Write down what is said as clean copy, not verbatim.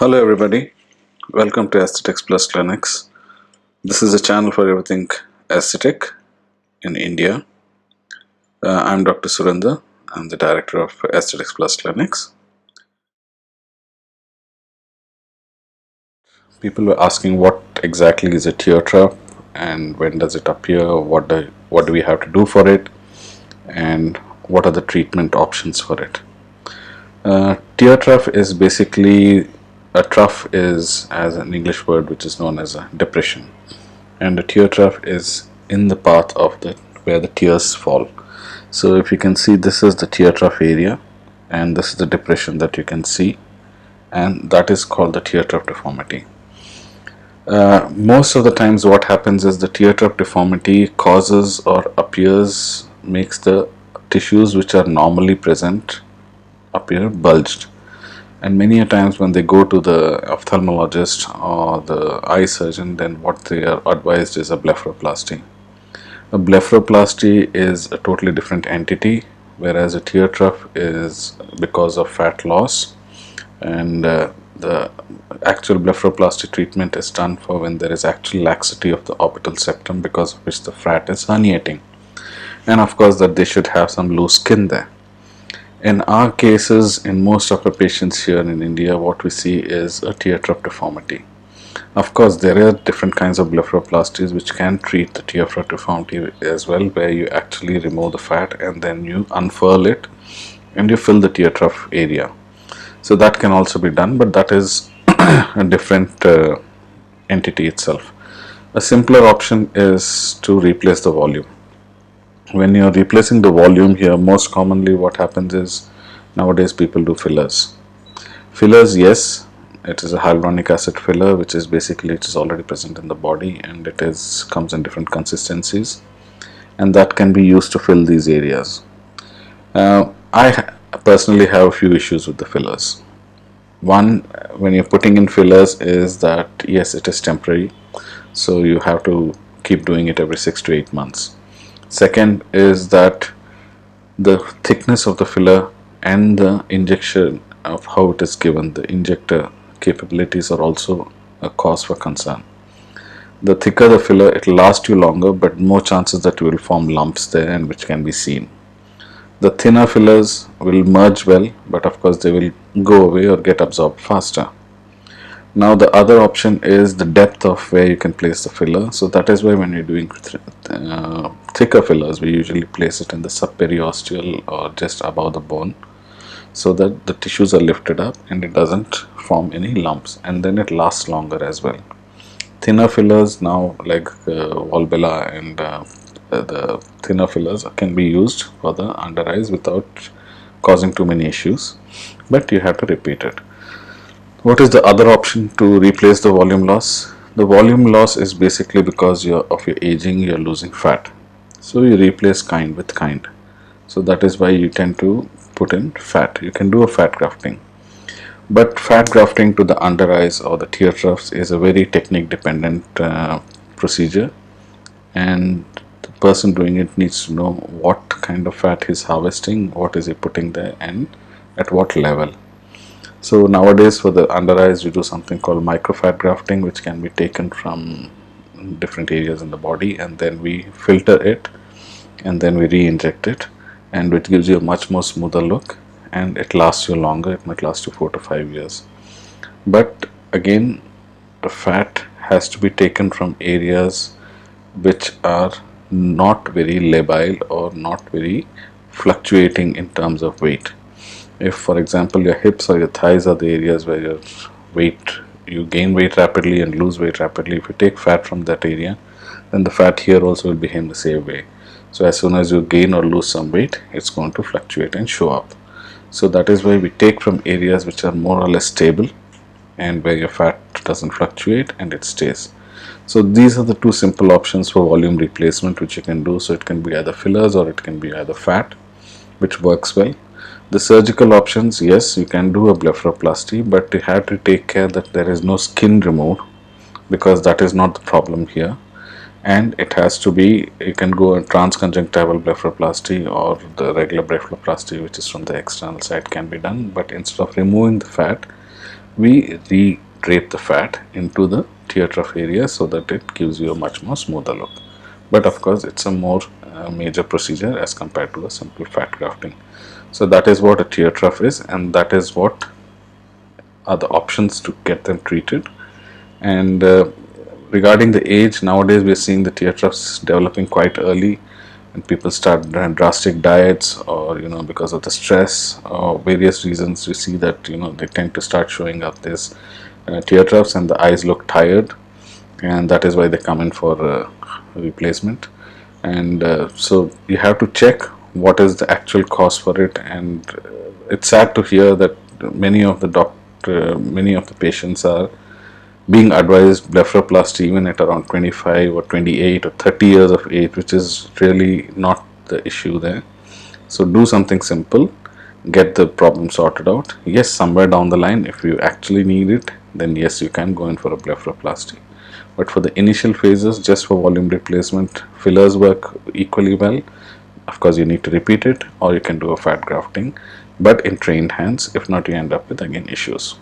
Hello everybody, welcome to Aesthetics Plus Clinics. This is a channel for everything aesthetic in India. I'm Dr. Surindher. I'm the director of Aesthetics Plus Clinics. People were asking what exactly is a tear trap and when does it appear, what do we have to do for it, and what are the treatment options for it. Tear trough is basically, a trough is as an English word which is known as a depression, and a tear trough is in the path of the where the tears fall. So if you can see, this is the tear trough area and this is the depression that you can see, and that is called the tear trough deformity. Most of the times what happens is the tear trough deformity causes or makes the tissues which are normally present appear bulged, and many a times when they go to the ophthalmologist or the eye surgeon, then what they are advised is a blepharoplasty. A blepharoplasty is a totally different entity, whereas a tear trough is because of fat loss, and the actual blepharoplasty treatment is done for when there is actual laxity of the orbital septum, because of which the fat is herniating, and of course that they should have some loose skin there. In our cases, in most of the patients here in India, what we see is a tear trough deformity. Of course, there are different kinds of blepharoplasties which can treat the tear trough deformity as well, where you actually remove the fat and then you unfurl it and you fill the tear trough area. So that can also be done, but that is a different entity itself. A simpler option is to replace the volume. When you're replacing the volume here, most commonly what happens is nowadays people do fillers. Fillers, yes, it is a hyaluronic acid filler, which is basically, it is already present in the body and it is comes in different consistencies, and that can be used to fill these areas. I personally have a few issues with the fillers. One, when you're putting in fillers, is that yes, it is temporary, so you have to keep doing it every 6 to 8 months. Second is that the thickness of the filler and the injection of how it is given, the injector capabilities are also a cause for concern. The thicker the filler, it will last you longer, but more chances that you will form lumps there, and which can be seen. The thinner fillers will merge well, but of course they will go away or get absorbed faster. Now the other option is the depth of where you can place the filler. So that is why when you're doing thicker fillers, we usually place it in the subperiosteal or just above the bone, so that the tissues are lifted up and it doesn't form any lumps, and then it lasts longer as well. Thinner fillers now, like Volbella and the thinner fillers, can be used for the under eyes without causing too many issues, but you have to repeat it. What is the other option to replace the volume loss? The volume loss is basically because of your aging, you're losing fat. So you replace kind with kind. So that is why you tend to put in fat. You can do a fat grafting. But fat grafting to the under eyes or the tear troughs is a very technique dependent procedure, and the person doing it needs to know what kind of fat he's harvesting, what is he putting there, and at what level. So nowadays for the under eyes we do something called microfat grafting, which can be taken from different areas in the body, and then we filter it and then we re-inject it, and it gives you a much more smoother look, and it lasts you longer. It might last you 4 to 5 years. But again, the fat has to be taken from areas which are not very labile or not very fluctuating in terms of weight. If, for example, your hips or your thighs are the areas where your you gain weight rapidly and lose weight rapidly, if you take fat from that area, then the fat here also will behave the same way. So as soon as you gain or lose some weight, it's going to fluctuate and show up. So that is why we take from areas which are more or less stable and where your fat doesn't fluctuate and it stays. So these are the two simple options for volume replacement which you can do. So it can be either fillers or it can be either fat, which works well. The surgical options, yes, you can do a blepharoplasty, but you have to take care that there is no skin removed, because that is not the problem here. And it has to be, you can go a transconjunctival blepharoplasty, or the regular blepharoplasty, which is from the external side, can be done, but instead of removing the fat, we re-drape the fat into the tear trough area so that it gives you a much more smoother look. But of course, it's a more major procedure as compared to a simple fat grafting. So that is what a tear trough is, and that is what are the options to get them treated. And regarding the age, nowadays we're seeing the tear troughs developing quite early, and people start drastic diets, or because of the stress or various reasons, we see that they tend to start showing up this tear troughs, and the eyes look tired, and that is why they come in for replacement. And so you have to check what is the actual cause for it. And it's sad to hear that many of the patients are being advised blepharoplasty even at around 25 or 28 or 30 years of age, which is really not the issue there. So do something simple, get the problem sorted out. Yes, somewhere down the line, if you actually need it, then yes, you can go in for a blepharoplasty. But for the initial phases, just for volume replacement, fillers work equally well. Of course, you need to repeat it, or you can do a fat grafting, but in trained hands. If not, you end up with again issues.